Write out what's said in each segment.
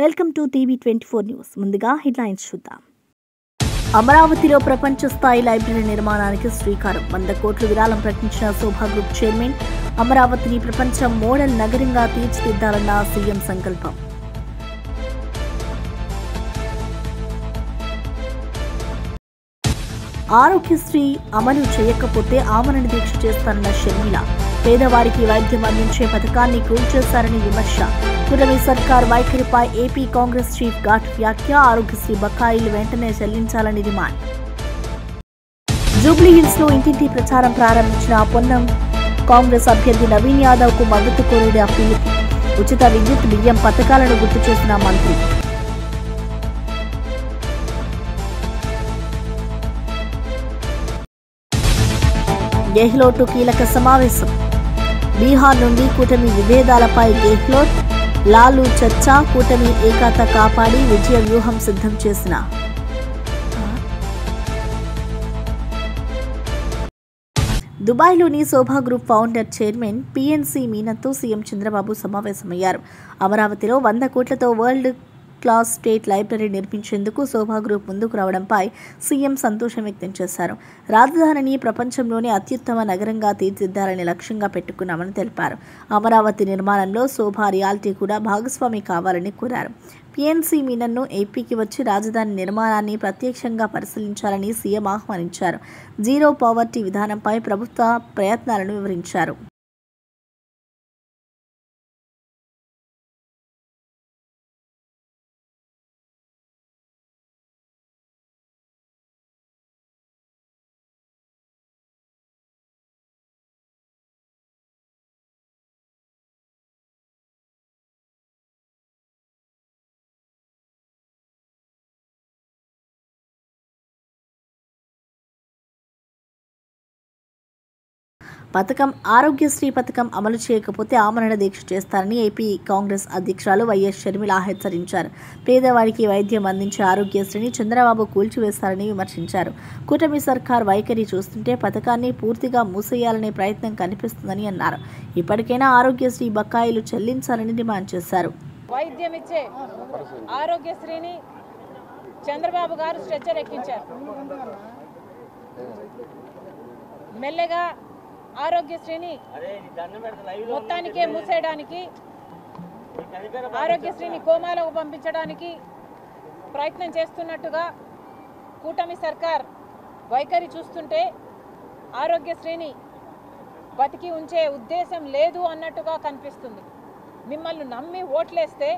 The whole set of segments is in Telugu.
Welcome to TV24 news. ముందుగా హెడ్లైన్స్ చూద్దాం. అమరావతిలో ప్రపంచ స్థాయి లైబ్రరీ నిర్మాణానికి శ్రీకారం. 100 కోట్ల విరాళం ప్రకటించిన శోభా గ్రూప్ చైర్మన్. అమరావతిని ప్రపంచ మోడల్ నగరంగా తీర్చిదిద్దాలన్న సీఎం సంకల్పం. ఆరోగ్యశ్రీ అమలు చేయకపోతే ఆమరణ దీక్ష చేస్తారన్న షర్మిల. పేదవారికి వైద్యం అందించే పథకాన్ని కూల్చేశారని విమర్శ. కూటమి సర్కార్ వైఖరిపై ఏపీ కాంగ్రెస్ చీఫ్ ఘాట్ వ్యాఖ్య. ఆరోగ్యశ్రీ బకాయిలు వెంటనే చెల్లించాలని డిమాండ్. జూబ్లీహిల్స్ లో ఇంటింటి ప్రచారం ప్రారంభించిన పొన్నం కాంగ్రెస్ అభ్యర్థి నవీన్ యాదవ్ కు మద్దతు కోరిన పిలుపు. ఉచిత విద్యుత్ బియ్యం పథకాలను గుర్తు చేసిన మంత్రి. గెహ్లోట్ కీలక సమావేశం. బీహార్ నుండి కూటమి విభేదాలపై గెహ్లోట్ లాలు చర్చ. కూటమి ఏకత కాపాడి విజయ వ్యూహం సిద్ధం చేసిన. దుబాయ్లోని Shobha group founder chairman PNC మీనన్తో సీఎం చంద్రబాబు సమావేశమయ్యారు. అమరావతిలో 100 కోట్లతో వరల్డ్ క్లాస్ స్టేట్ లైబ్రరీ నిర్మించేందుకు శోభా గ్రూప్ ముందుకు రావడంపై సీఎం సంతోషం వ్యక్తం చేశారు. రాజధానిని ప్రపంచంలోనే అత్యుత్తమ నగరంగా తీర్చిదిద్దాలని లక్ష్యంగా పెట్టుకున్నామని తెలిపారు. అమరావతి నిర్మాణంలో శోభా రియాలిటీ కూడా భాగస్వామి కావాలని కోరారు. PNC మీనన్ను ఏపీకి వచ్చి రాజధాని నిర్మాణాన్ని ప్రత్యక్షంగా పరిశీలించాలని సీఎం ఆహ్వానించారు. జీరో పావర్టీ విధానంపై ప్రభుత్వ ప్రయత్నాలను వివరించారు. పథకం ఆరోగ్యశ్రీ పథకం అమలు చేయకపోతే ఆమరణ దీక్ష చేస్తారని ఏపీ కాంగ్రెస్ అధ్యక్షురాలు వైఎస్ షర్మిల హెచ్చరించారు. పేదవాడికి వైద్యం అందించే ఆరోగ్యశ్రీని చంద్రబాబు కూల్చివేస్తారని విమర్శించారు. కూటమి సర్కార్ వైఖరి చూస్తుంటే పథకాన్ని పూర్తిగా మూసేయాలనే ప్రయత్నం కనిపిస్తుందని అన్నారు. ఇప్పటికైనా ఆరోగ్యశ్రీ బకాయిలు చెల్లించాలని డిమాండ్ చేశారు. వైద్యం ఇచ్చే ఆరోగ్యశ్రీని చంద్రబాబు గారు స్ట్రెచ్చర్ ఎక్కించారు. మెల్లగా ఆరోగ్యశ్రీని మొత్తానికే మూసేయడానికి, ఆరోగ్యశ్రీని కోమాలకు పంపించడానికి ప్రయత్నం చేస్తున్నట్టుగా కూటమి సర్కార్ వైఖరి చూస్తుంటే ఆరోగ్యశ్రీని బతికి ఉంచే ఉద్దేశం లేదు అన్నట్టుగా కనిపిస్తుంది. మిమ్మల్ని నమ్మి ఓట్లేస్తే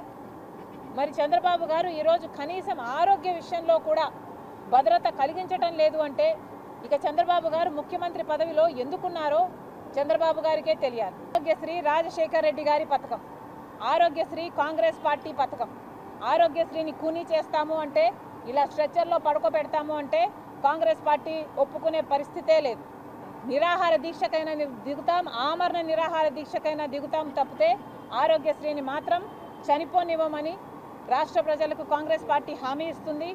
మరి చంద్రబాబు గారు ఈరోజు కనీసం ఆరోగ్య విషయంలో కూడా భద్రత కలిగించటం లేదు అంటే ఇక చంద్రబాబు గారు ముఖ్యమంత్రి పదవిలో ఎందుకున్నారో చంద్రబాబు గారికే తెలియాలి. ఆరోగ్యశ్రీ రాజశేఖర్ రెడ్డి గారి పథకం, ఆరోగ్యశ్రీ కాంగ్రెస్ పార్టీ పథకం. ఆరోగ్యశ్రీని కూనీ చేస్తాము అంటే, ఇలా స్ట్రెచ్చర్లో పడుకోబెడతాము అంటే కాంగ్రెస్ పార్టీ ఒప్పుకునే పరిస్థితే లేదు. నిరాహార దీక్షకైనా దిగుతాం, ఆమరణ నిరాహార దీక్షకైనా దిగుతాం తప్పితే ఆరోగ్యశ్రీని మాత్రం చనిపోనివ్వమని రాష్ట్ర ప్రజలకు కాంగ్రెస్ పార్టీ హామీ ఇస్తుంది.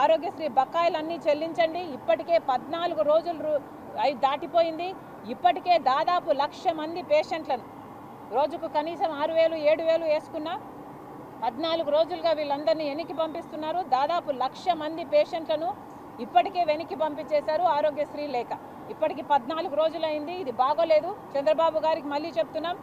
ఆరోగ్యశ్రీ బకాయిలన్నీ చెల్లించండి. ఇప్పటికే 14 రోజులు దాటిపోయింది. ఇప్పటికే దాదాపు 1,00,000 మంది పేషెంట్లను రోజుకు కనీసం 6,000 7,000 వేసుకున్నా 14 రోజులుగా వీళ్ళందరినీ వెనక్కి పంపిస్తున్నారు. దాదాపు 1,00,000 మంది పేషెంట్లను ఇప్పటికే వెనక్కి పంపించేశారు ఆరోగ్యశ్రీ లేక. ఇప్పటికి 14 రోజులైంది. ఇది బాగోలేదు. చంద్రబాబు గారికి మళ్ళీ చెప్తున్నాం,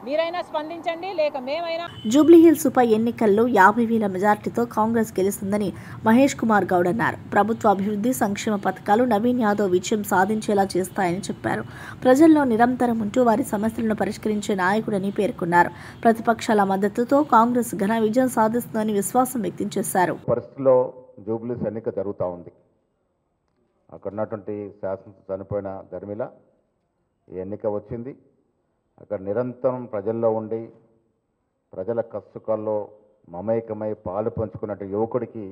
మీరైనా స్పందించండి, లేక మేమైనా. జూబ్లీహిల్స్ ఉప ఎన్నికల్లో 50,000 మెజార్టీతో కాంగ్రెస్ గెలుస్తుందని మహేష్ కుమార్ గౌడ్ అన్నారు. ప్రభుత్వ అభివృద్ధి సంక్షేమ పథకాలు నవీన్ యాదవ్ విజయం సాధించేలా చేస్తాయని చెప్పారు. ప్రజల్లో నిరంతరం ఉంటూ వారి సమస్యలను పరిష్కరించే నాయకుడని పేర్కొన్నారు. ప్రతిపక్షాల మద్దతుతో కాంగ్రెస్ ఘన విజయం సాధిస్తుందని విశ్వాసం వ్యక్తం చేశారు. పరిస్థితిలో జూబ్లీస్ ఎన్నిక జరుగుతూ ఉంది. అక్కడ ఉన్నటువంటి శాసన చనిపోయిన ధర్మిల ఈ ఎన్నిక వచ్చింది. అక్కడ నిరంతరం ప్రజల్లో ఉండి ప్రజల కష్టకాల్లో మమేకమై పాలు పంచుకున్నట్టు యువకుడికి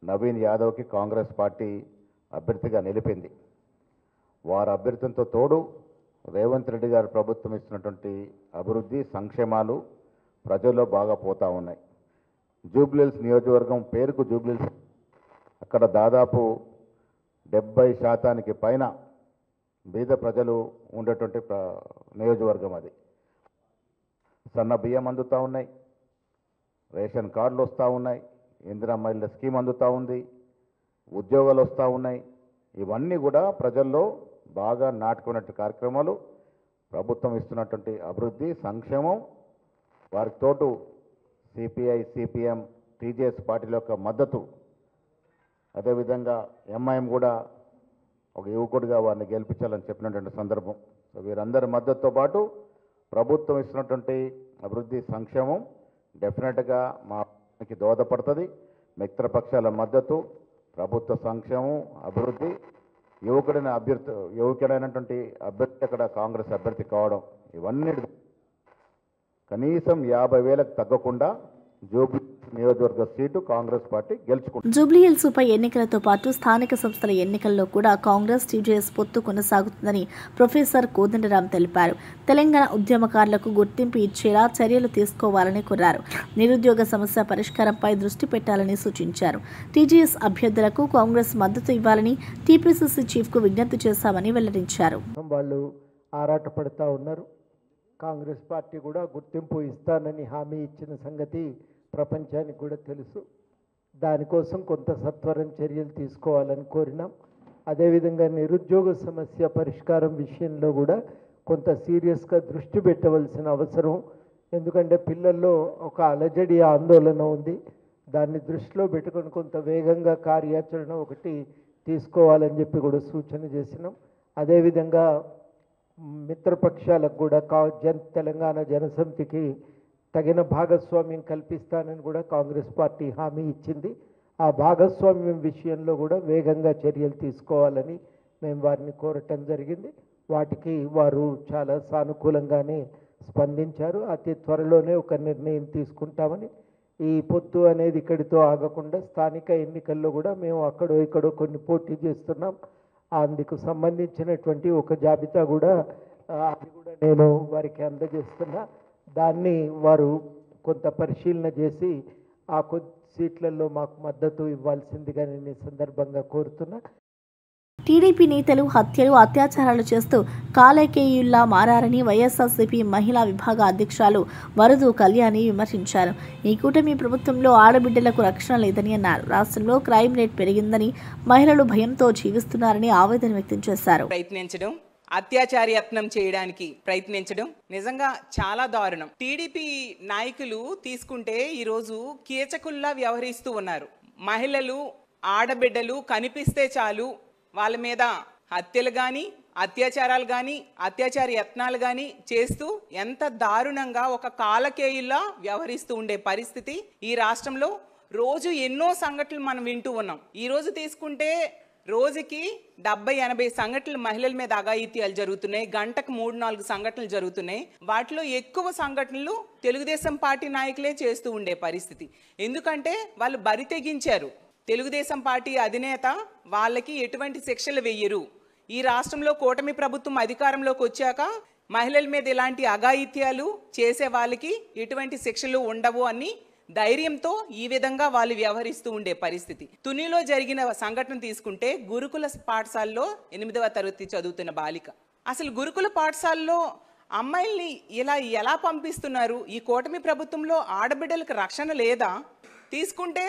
నవీన్ యాదవ్కి కాంగ్రెస్ పార్టీ అభ్యర్థిగా నిలిపింది. వారి అభ్యర్థితో తోడు రేవంత్ రెడ్డి గారి ప్రభుత్వం ఇస్తున్నటువంటి అభివృద్ధి సంక్షేమాలు ప్రజల్లో బాగా పోతూ ఉన్నాయి. జూబ్లీహిల్స్ నియోజకవర్గం పేరుకు జూబ్లీహిల్స్, అక్కడ దాదాపు 70% పైన బీద ప్రజలు ఉండేటువంటి నియోజకవర్గం అది. సన్న బియ్యం అందుతూ ఉన్నాయి, రేషన్ కార్డులు వస్తూ ఉన్నాయి, ఇందిరా మహిళల స్కీమ్ అందుతూ ఉంది, ఉద్యోగాలు వస్తూ ఉన్నాయి. ఇవన్నీ కూడా ప్రజల్లో బాగా నాటుకున్నట్టు కార్యక్రమాలు, ప్రభుత్వం ఇస్తున్నటువంటి అభివృద్ధి, సంక్షేమం, వారికి తోటు సిపిఐ, సిపిఎం, టీజేఎస్ పార్టీల యొక్క మద్దతు, అదేవిధంగా ఎంఐఎం కూడా ఒక యువకుడిగా వారిని గెలిపించాలని చెప్పినటువంటి సందర్భం. సో వీరందరి మద్దతుతో పాటు ప్రభుత్వం ఇస్తున్నటువంటి అభివృద్ధి, సంక్షేమం డెఫినెట్గా మాకి దోహదపడుతుంది. మిత్రపక్షాల మద్దతు, ప్రభుత్వ సంక్షేమం, అభివృద్ధి, యువకుడైనటువంటి అభ్యర్థి అక్కడ కాంగ్రెస్ అభ్యర్థి కావడం, ఇవన్నీ కనీసం 50,000కు తగ్గకుండా జూబ్లీ నియోజకవర్గ సీటు కాంగ్రెస్ పార్టీ గెలుచుకుంటుంది. జూబ్లీహిల్స్ ఉప ఎన్నికలతో పాటు స్థానిక సంస్థల ఎన్నికల్లో కూడా కాంగ్రెస్ టీజేఎస్ పొత్తు కొనసాగుతుందని ప్రొఫెసర్ కోదండరాం తెలిపారు. తెలంగాణ ఉద్యమకారులకు గుర్తింపు ఇచ్చేలా చర్యలు తీసుకోవాలని కోరారు. నిరుద్యోగ సమస్య పరిష్కారంపై దృష్టి పెట్టాలని సూచించారు. టీజేఎస్ అభ్యర్థులకు కాంగ్రెస్ మద్దతు ఇవ్వాలని టీపీసీసీ చీఫ్కు విజ్ఞప్తి చేశామని వెల్లడించారు. వాళ్ళు ఆరాటపడతా ఉన్నారు. కాంగ్రెస్ పార్టీ కూడా గుర్తింపు ఇస్తానని హామీ ఇచ్చిన సంగతి ప్రపంచానికి కూడా తెలుసు. దానికోసం కొంత సత్వరం చర్యలు తీసుకోవాలని కోరినాం. అదేవిధంగా నిరుద్యోగ సమస్య పరిష్కారం విషయంలో కూడా కొంత సీరియస్గా దృష్టి పెట్టవలసిన అవసరం. ఎందుకంటే పిల్లల్లో ఒక అలజడి, ఆందోళన ఉంది. దాన్ని దృష్టిలో పెట్టుకొని కొంత వేగంగా కార్యాచరణ ఒకటి తీసుకోవాలని చెప్పి కూడా సూచన చేసినాం. అదేవిధంగా మిత్రపక్షాలకు కూడా తెలంగాణ జనసమితికి తగిన భాగస్వామ్యం కల్పిస్తానని కూడా కాంగ్రెస్ పార్టీ హామీ ఇచ్చింది. ఆ భాగస్వామ్యం విషయంలో కూడా వేగంగా చర్యలు తీసుకోవాలని మేము వారిని కోరటం జరిగింది. వాటికి వారు చాలా సానుకూలంగానే స్పందించారు. అతి త్వరలోనే ఒక నిర్ణయం తీసుకుంటామని, ఈ పొత్తు అనేది ఇక్కడితో ఆగకుండా స్థానిక ఎన్నికల్లో కూడా మేము అక్కడో ఇక్కడో కొన్ని పోటీ చేస్తున్నాం. అందుకు సంబంధించినటువంటి ఒక జాబితా కూడా అది కూడా నేను వారికి అందజేస్తున్నా. దాన్ని వారు కొంత పరిశీలన చేసి ఆ కొద్ది సీట్లలో మాకు మద్దతు ఇవ్వాల్సిందిగా నేను ఈ సందర్భంగా కోరుతున్నా. టీడీపీ నేతలు హత్యలు, అత్యాచారాలు చేస్తూ కాలకేయుల్లా మారారని వైఎస్ఆర్సీపీ మహిళా విభాగ అధ్యక్షురాలు వరదు కళ్యాణి విమర్శించారు. ఈ కూటమి ప్రభుత్వంలో ఆడబిడ్డలకు రక్షణ లేదని అన్నారు. రాష్ట్రంలో క్రైమ్ రేట్ పెరిగిందని, మహిళలు భయంతో జీవిస్తున్నారని ఆవేదన వ్యక్తం చేశారు. ప్రయత్నించడం, అత్యాచార యత్నం చేయడానికి ప్రయత్నించడం నిజంగా చాలా దారుణం. టీడీపీ నాయకులు తీసుకుంటే ఈరోజు కీచకుల్లా వ్యవహరిస్తూ ఉన్నారు. మహిళలు, ఆడబిడ్డలు కనిపిస్తే చాలు వాళ్ళ మీద హత్యలు కానీ, అత్యాచారాలు కానీ, అత్యాచార యత్నాలు కానీ చేస్తూ ఎంత దారుణంగా ఒక కాలకేయుల్లా వ్యవహరిస్తూ ఉండే పరిస్థితి ఈ రాష్ట్రంలో రోజు ఎన్నో సంఘటనలు మనం వింటూ ఉన్నాం. ఈ రోజు తీసుకుంటే రోజుకి 70-80 సంఘటనలు మహిళల మీద అఘాయిత్యాలు జరుగుతున్నాయి. గంటకు 3-4 సంఘటనలు జరుగుతున్నాయి. వాటిలో ఎక్కువ సంఘటనలు తెలుగుదేశం పార్టీ నాయకులే చేస్తూ ఉండే పరిస్థితి. ఎందుకంటే వాళ్ళు బరి తెగించారు. తెలుగుదేశం పార్టీ అధినేత వాళ్ళకి ఎటువంటి శిక్షలు వెయ్యరు. ఈ రాష్ట్రంలో కూటమి ప్రభుత్వం అధికారంలోకి వచ్చాక మహిళల మీద ఇలాంటి అఘాయిత్యాలు చేసే వాళ్ళకి ఎటువంటి శిక్షలు ఉండవు అని ధైర్యంతో ఈ విధంగా వాళ్ళు వ్యవహరిస్తూ ఉండే పరిస్థితి. తునిలో జరిగిన సంఘటన తీసుకుంటే గురుకుల పాఠశాలలో 8వ తరగతి చదువుతున్న బాలిక. అసలు గురుకుల పాఠశాలలో అమ్మాయిల్ని ఇలా ఎలా పంపిస్తున్నారు? ఈ కూటమి ప్రభుత్వంలో ఆడబిడ్డలకు రక్షణ లేదా? తీసుకుంటే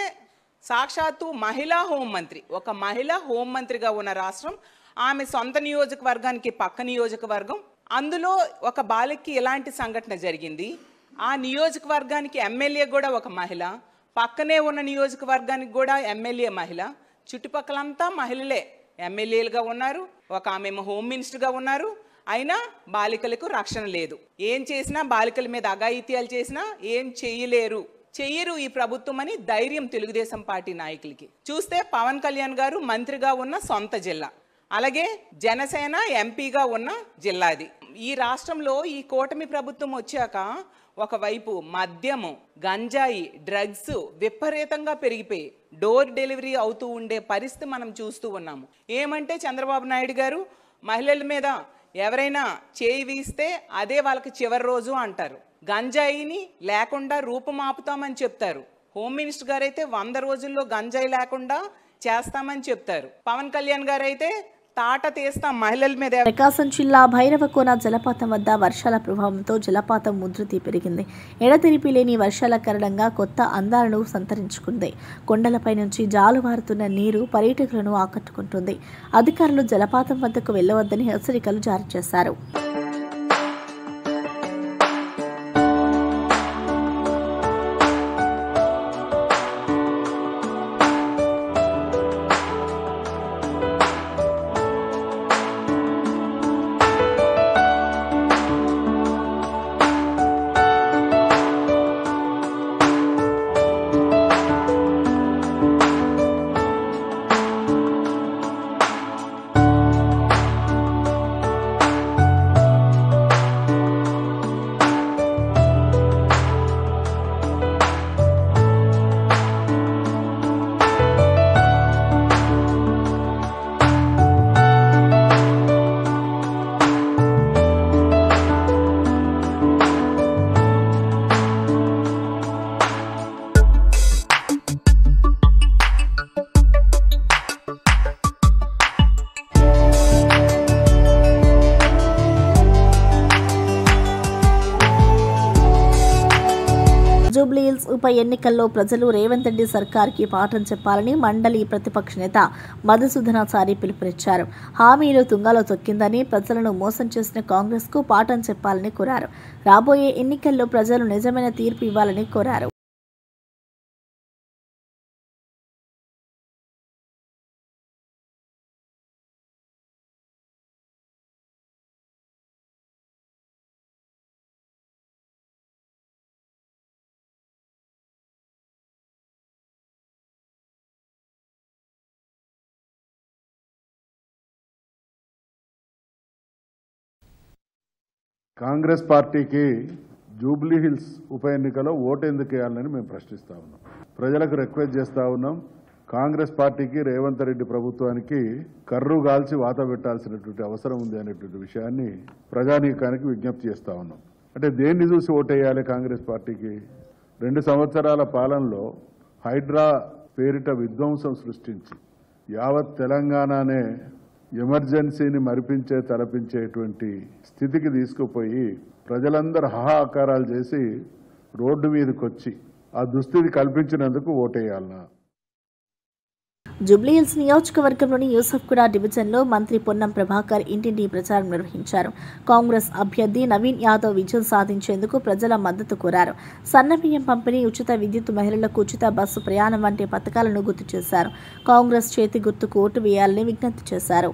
సాక్షాత్తు మహిళా హోంమంత్రి, ఒక మహిళా హోంమంత్రిగా ఉన్న రాష్ట్రం, ఆమె సొంత నియోజకవర్గానికి పక్క నియోజకవర్గం, అందులో ఒక బాలికకి ఎలాంటి సంఘటన జరిగింది? ఆ నియోజకవర్గానికి ఎమ్మెల్యే కూడా ఒక మహిళ, పక్కనే ఉన్న నియోజకవర్గానికి కూడా ఎమ్మెల్యే మహిళ, చుట్టుపక్కలంతా మహిళలే ఎమ్మెల్యేలుగా ఉన్నారు, ఒక ఆమె హోమ్ మినిస్టర్గా ఉన్నారు. అయినా బాలికలకు రక్షణ లేదు. ఏం చేసినా బాలికల మీద అఘాయిత్యాలు చేసినా ఏం చెయ్యరు ఈ ప్రభుత్వం అని ధైర్యం తెలుగుదేశం పార్టీ నాయకులకి. చూస్తే పవన్ కళ్యాణ్ గారు మంత్రిగా ఉన్న సొంత జిల్లా, అలాగే జనసేన ఎంపీగా ఉన్న జిల్లాది. ఈ రాష్ట్రంలో ఈ కూటమి ప్రభుత్వం వచ్చాక ఒకవైపు మద్యము, గంజాయి, డ్రగ్స్ విపరీతంగా పెరిగిపోయి డోర్ డెలివరీ అవుతూ ఉండే పరిస్థితి మనం చూస్తూ ఉన్నాము. ఏమంటే చంద్రబాబు నాయుడు గారు మహిళల మీద ఎవరైనా చేయి వీస్తే అదే వాళ్ళకి చివరి రోజు అంటారు. గంజాయిని లేకుండా రూపుమాపుతామని చెప్తారు. హోమ్ మినిస్టర్ గారు అయితే 100 రోజుల్లో గంజాయి లేకుండా చేస్తామని చెప్తారు. పవన్ కళ్యాణ్ గారు అయితే తాట తీస్తాం మహిళల మీద. ప్రకాశం జిల్లా భైరవకోన జలపాతం వద్ద వర్షాల ప్రభావంతో జలపాతం ఉధృతి పెరిగింది. ఎడతెరిపి లేని వర్షాల కారణంగా కొత్త అందాలను సంతరించుకుంది. కొండలపై నుంచి జాలువారుతున్న నీరు పర్యాటకులను ఆకట్టుకుంటుంది. అధికారులు జలపాతం వద్దకు వెళ్లవద్దని హెచ్చరికలు జారీ చేశారు. జూబ్లీహిల్స్ ఉప ఎన్నికల్లో ప్రజలు రేవంత్ రెడ్డి సర్కార్కి పాఠం చెప్పాలని మండలి ప్రతిపక్ష నేత మధుసూదనాచారి పిలుపునిచ్చారు. హామీలు తుంగలో తొక్కిందని, ప్రజలను మోసం చేసిన కాంగ్రెస్కు పాఠం చెప్పాలని కోరారు. రాబోయే ఎన్నికల్లో ప్రజలు నిజమైన తీర్పు ఇవ్వాలని కోరారు. కాంగ్రెస్ పార్టీకి జూబ్లీ హిల్స్ ఉప ఎన్నికలో ఓటు ఎందుకు వేయాలని మేము ప్రశ్నిస్తా ఉన్నాం. ప్రజలకు రిక్వెస్ట్ చేస్తా ఉన్నాం. కాంగ్రెస్ పార్టీకి రేవంత్ రెడ్డి ప్రభుత్వానికి కర్రు గాల్చి వాత పెట్టాల్సినటువంటి అవసరం ఉంది అనేటువంటి విషయాన్ని ప్రజానీకానికి విజ్ఞప్తి చేస్తా ఉన్నాం. అంటే దేన్ని చూసి ఓటేయాలి కాంగ్రెస్ పార్టీకి? 2 సంవత్సరాల పాలనలో హైడ్రా పేరిట విధ్వంసం సృష్టించి యావత్ తెలంగాణనే ఎమర్జెన్సీని తలపించేటువంటి స్థితికి తీసుకుపోయి ప్రజలందరూ హాహాకారాలు చేసి రోడ్డు మీదకి వచ్చి ఆ దుస్థితి కల్పించినందుకు ఓటేయాలన్నా? జూబ్లీహిల్స్ నియోజకవర్గంలోని యూసఫ్గూడ డివిజన్లో మంత్రి పొన్నం ప్రభాకర్ ఇంటింటి ప్రచారం నిర్వహించారు. కాంగ్రెస్ అభ్యర్థి నవీన్ యాదవ్ విజయం సాధించేందుకు ప్రజల మద్దతు కోరారు. సన్నబియ్యం పంపిణీ, ఉచిత విద్యుత్, మహిళలకు ఉచిత బస్సు ప్రయాణం వంటి పథకాలను గుర్తు చేశారు. కాంగ్రెస్ చేతి గుర్తుకు ఓటు వేయాలని విజ్ఞప్తి చేశారు.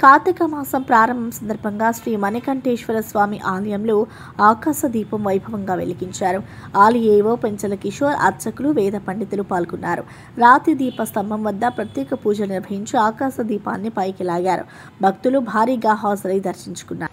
కార్తీక మాసం ప్రారంభం సందర్భంగా శ్రీ మణికంఠేశ్వర స్వామి ఆలయంలో ఆకాశ దీపం వైభవంగా వెలిగించారు. ఆలయ ఏవో పెంచల కిషోర్, అర్చకులు, వేద పండితులు పాల్గొన్నారు. రాతి దీప స్తంభం వద్ద ప్రత్యేక పూజలు నిర్వహించి ఆకాశ దీపాన్ని పైకి లాగారు. భక్తులు భారీగా హాజరై దర్శించుకున్నారు.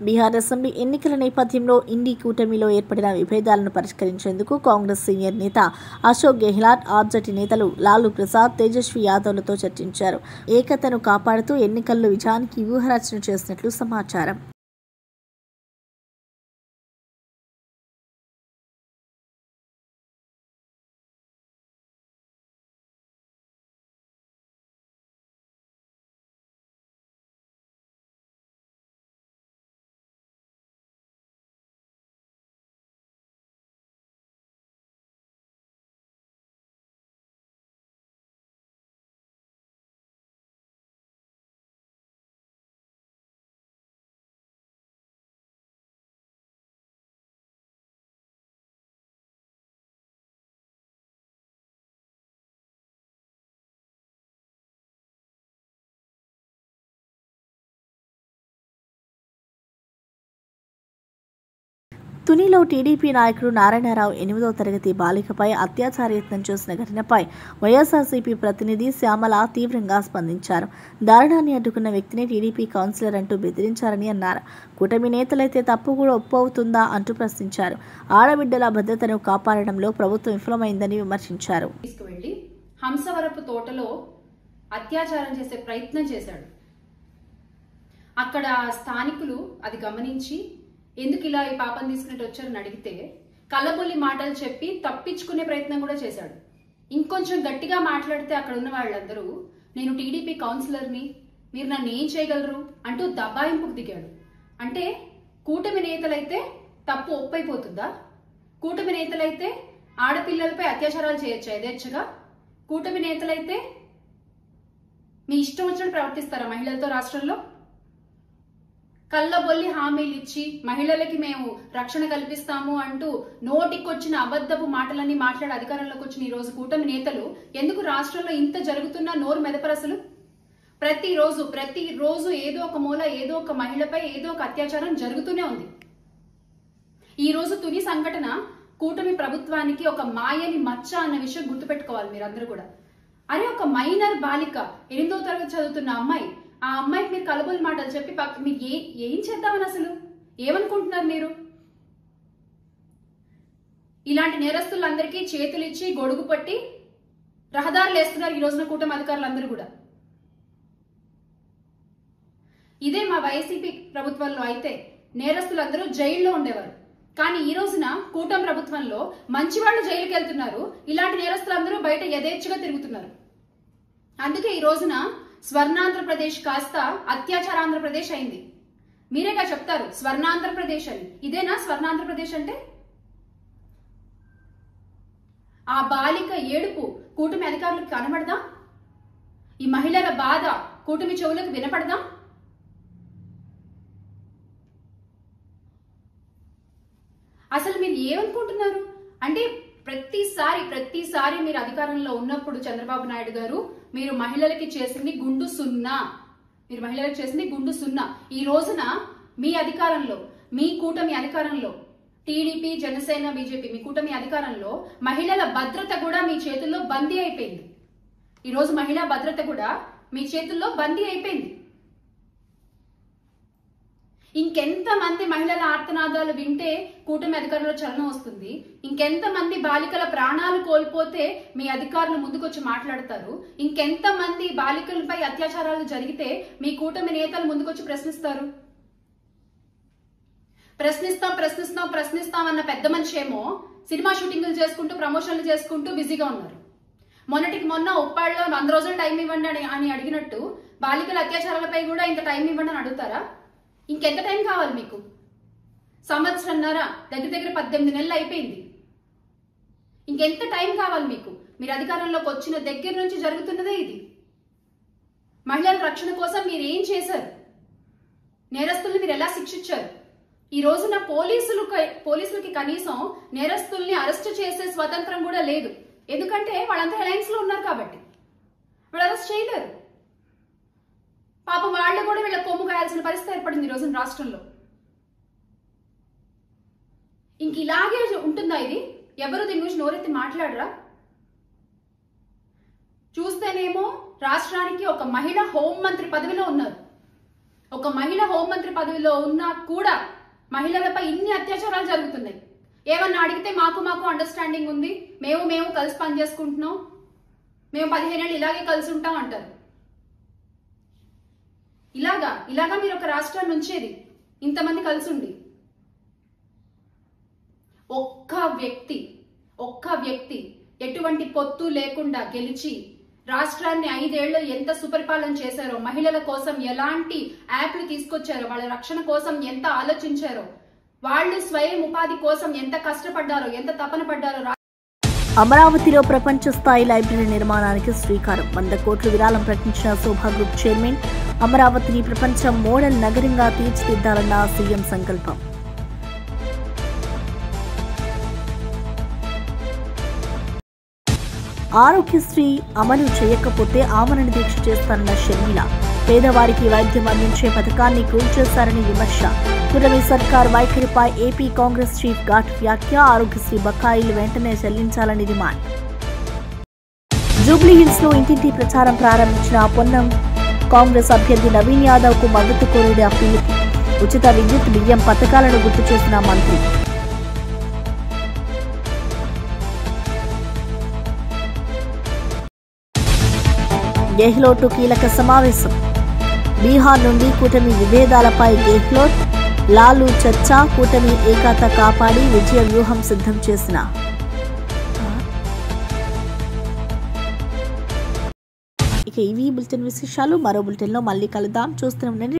బీహార్ అసెంబ్లీ ఎన్నికల నేపథ్యంలో ఇండీ కూటమిలో ఏర్పడిన విభేదాలను పరిష్కరించేందుకు కాంగ్రెస్ సీనియర్ నేత అశోక్ గెహ్లాట్, ఆర్జేడీ నేతలు లాలూ ప్రసాద్, తేజస్వి యాదవ్లతో చర్చించారు. ఏకతను కాపాడుతూ ఎన్నికల్లో విజయానికి వ్యూహరచన చేసినట్లు సమాచారం. తునిలో టీడీపీ నాయకుడు నారాయణరావు 8వ తరగతి బాలికపై అత్యాచార యత్నం చేసిన ఘటనపై వైఎస్ఆర్సీపీ ప్రతినిధి శ్యామల తీవ్రంగా స్పందించారు. దారుణాన్ని అడ్డుకున్న వ్యక్తిని టీడీపీ కౌన్సిలర్ అంటూ బెదిరించారని అన్నారు. కూటమి నేతలైతే తప్పు కూడా ఒప్పవుతుందా అంటూ ప్రశ్నించారు. ఆడబిడ్డల భద్రతను కాపాడడంలో ప్రభుత్వం విఫలమైందని విమర్శించారు. తీసుకువెళ్లి హంసవరపు తోటలో అత్యాచారం చేసే ప్రయత్నం చేశాడు. అక్కడ స్థానికులు అది గమనించి ఎందుకు ఇలా ఈ పాపం తీసుకున్నట్టు వచ్చారని అడిగితే కళ్ళబొల్లి మాటలు చెప్పి తప్పించుకునే ప్రయత్నం కూడా చేశాడు. ఇంకొంచెం గట్టిగా మాట్లాడితే అక్కడ ఉన్న వాళ్ళందరూ నేను టీడీపీ కౌన్సిలర్ని, మీరు నన్ను ఏం చేయగలరు అంటూ దబాయింపుకు దిగాడు. అంటే కూటమి నేతలైతే తప్పు ఒప్పైపోతుందా? కూటమి నేతలైతే ఆడపిల్లలపై అత్యాచారాలు చేయొచ్చా యథేచ్ఛగా? కూటమి నేతలైతే మీ ఇష్టం వచ్చినట్టు ప్రవర్తిస్తారా మహిళలతో రాష్ట్రంలో? కళ్ళబొల్లి హామీలు ఇచ్చి మహిళలకి మేము రక్షణ కల్పిస్తాము అంటూ నోటికొచ్చిన అబద్ధపు మాటలన్నీ మాట్లాడి అధికారంలోకి వచ్చిన ఈ రోజు కూటమి నేతలు ఎందుకు రాష్ట్రంలో ఇంత జరుగుతున్నా నోరు మెదపరసలు? ప్రతిరోజు ఏదో ఒక మూల ఏదో ఒక మహిళపై ఏదో ఒక అత్యాచారం జరుగుతూనే ఉంది. ఈ రోజు తుని సంఘటన కూటమి ప్రభుత్వానికి ఒక మాయని మచ్చ అన్న విషయం గుర్తుపెట్టుకోవాలి మీరందరూ కూడా. అరే ఒక మైనర్ బాలిక 8వ తరగతి చదువుతున్న అమ్మాయి, ఆ అమ్మాయికి మీరు కలబుల్ మాటలు చెప్పి మీరు ఏం చేద్దామని అసలు ఏమనుకుంటున్నారు మీరు? ఇలాంటి నేరస్తులందరికీ చేతులు ఇచ్చి గొడుగు పట్టి రహదారులు వేస్తున్నారు ఈ రోజున కూటమి అధికారులందరూ కూడా. ఇదే మా వైసీపీ ప్రభుత్వంలో అయితే నేరస్తులందరూ జైల్లో ఉండేవారు. కానీ ఈ రోజున కూటమి ప్రభుత్వంలో మంచి వాళ్ళు జైలుకి వెళ్తున్నారు, ఇలాంటి నేరస్తులందరూ బయట యథేచ్ఛగా తిరుగుతున్నారు. అందుకే ఈ రోజున స్వర్ణాంధ్రప్రదేశ్ కాస్త అత్యాచారాంధ్రప్రదేశ్ అయింది. మీరేగా చెప్తారు స్వర్ణాంధ్రప్రదేశ్ అని. ఇదేనా స్వర్ణాంధ్రప్రదేశ్ అంటే? ఆ బాలిక ఏడుపు కూటమి అధికారులకు కనబడదా? ఈ మహిళల బాధ కూటమి చెవులకు వినపడదా? అసలు మీరు ఏమనుకుంటున్నారు అంటే ప్రతిసారి మీరు అధికారంలో ఉన్నప్పుడు చంద్రబాబు నాయుడు గారు మీరు మహిళలకి చేసింది గుండు సున్నా. ఈ రోజున మీ అధికారంలో, మీ కూటమి అధికారంలో, టీడీపీ జనసేన బీజేపీ మీ కూటమి అధికారంలో మహిళల భద్రత కూడా మీ చేతుల్లో బందీ అయిపోయింది. ఈ రోజు మహిళా భద్రత కూడా మీ చేతుల్లో బందీ అయిపోయింది. ఇంకెంతమంది మహిళల ఆర్తనాదాలు వింటే కూటమి అధికారుల చలనం వస్తుంది? ఇంకెంతమంది బాలికల ప్రాణాలు కోల్పోతే మీ అధికారులు ముందుకొచ్చి మాట్లాడతారు? ఇంకెంతమంది బాలికలపై అత్యాచారాలు జరిగితే మీ కూటమి నేతలు ముందుకొచ్చి ప్రశ్నిస్తారు? ప్రశ్నిస్తాం అన్న పెద్ద మనిషి ఏమో సినిమా షూటింగ్లు చేసుకుంటూ ప్రమోషన్లు చేసుకుంటూ బిజీగా ఉన్నారు. మొన్న ఉప్పాడులో 100 రోజులు టైం ఇవ్వండి అని అడిగినట్టు బాలికల అత్యాచారాలపై కూడా ఇంత టైం ఇవ్వండి అని అడుగుతారా? ఇంకెంత టైం కావాలి మీకు? సంవత్సరంన్నర, దగ్గర 18 నెలలు అయిపోయింది. ఇంకెంత టైం కావాలి మీకు? మీరు అధికారంలోకి వచ్చిన దగ్గర నుంచి జరుగుతున్నదే ఇది. మహిళల రక్షణ కోసం మీరు ఏం చేశారు? నేరస్తుల్ని మీరు ఎలా శిక్షించారు? ఈ రోజున పోలీసులకి కనీసం నేరస్తుల్ని అరెస్ట్ చేసే స్వతంత్రం కూడా లేదు. ఎందుకంటే వాళ్ళంతా అలయన్స్ లో ఉన్నారు కాబట్టి వాళ్ళు అరెస్ట్ చేయలేరు. పాపం వాళ్ళు కూడా వీళ్ళ కొమ్ము కాయాల్సిన పరిస్థితి ఏర్పడింది ఈ రోజున రాష్ట్రంలో. ఇంక ఇలాగే ఉంటుందా ఇది? ఎవరు దీని గురించి నోరెత్తి మాట్లాడరా? చూస్తేనేమో రాష్ట్రానికి ఒక మహిళ హోంమంత్రి పదవిలో ఉన్నారు, ఒక మహిళ హోంమంత్రి పదవిలో ఉన్నా కూడా మహిళలపై ఇన్ని అత్యాచారాలు జరుగుతున్నాయి. ఏమన్నా అడిగితే మాకు అండర్స్టాండింగ్ ఉంది, మేము కలిసి పనిచేసుకుంటున్నాం, మేము 15 ఏళ్ళు ఇలాగే కలిసి ఉంటాం అంటారు. ఇలాగా మీరు ఒక రాష్ట్రాన్ని ఉంచేది ఇంతమంది కలిసి ఉండి. ఒక్క వ్యక్తి ఎటువంటి పొత్తు లేకుండా గెలిచి రాష్ట్రాన్ని 5 ఏళ్లు ఎంత సుపరిపాలన చేశారో, మహిళల కోసం ఎలాంటి యాప్లు తీసుకొచ్చారో, వాళ్ళ రక్షణ కోసం ఎంత ఆలోచించారో, వాళ్ళు స్వయం ఉపాధి కోసం ఎంత కష్టపడ్డారో, ఎంత తపన పడ్డారో. అమరావతిలో ప్రపంచ స్థాయి లైబ్రరీ నిర్మాణానికి శ్రీకారం. 100 కోట్లు విరాళం ప్రకటించిన శోభా గ్రూప్ చైర్మన్. అమరావతిని ప్రపంచ మోడల్ నగరంగా తీర్చిదిద్దాలన్న సీఎం సంకల్పం. ఆరోగ్యశ్రీ అమలు చేయకపోతే ఆమరణ దీక్ష చేస్తారన్న షర్మిల. పేదవారికి వైద్యం అందించే పథకాన్ని కూల్చేశారని విమర్శ. కూటమి సర్కార్ వైఖరిపై ఏపీ కాంగ్రెస్ చీఫ్ ఘాట్ వ్యాఖ్య. ఆరోగ్యశ్రీ బకాయిలు వెంటనే చెల్లించాలని డిమాండ్. జూబ్లీహిల్స్ లో ఇంటింటి ప్రచారం ప్రారంభించిన పొన్నం కాంగ్రెస్ అభ్యర్థి నవీన్ యాదవ్ కు మద్దతు కోరిన పిలుపు. ఉచిత విద్యుత్ బియ్యం పథకాలను గుర్తు చేసిన మంత్రి. గెహ్లోట్ కీలక సమావేశం. బీహార్ నుండి కూటమి విభేదాలపై గెహ్లోట్, లాలూ చర్చ. కూటమి ఏకత కాపాడి విజయ వ్యూహం సిద్ధం చేసిన. ఇక ఇవి బులెటిన్ విశేషాలు. మరో బులెటిన్లో మళ్ళీ కలుద్దాం. చూస్తూనే ఉండండి.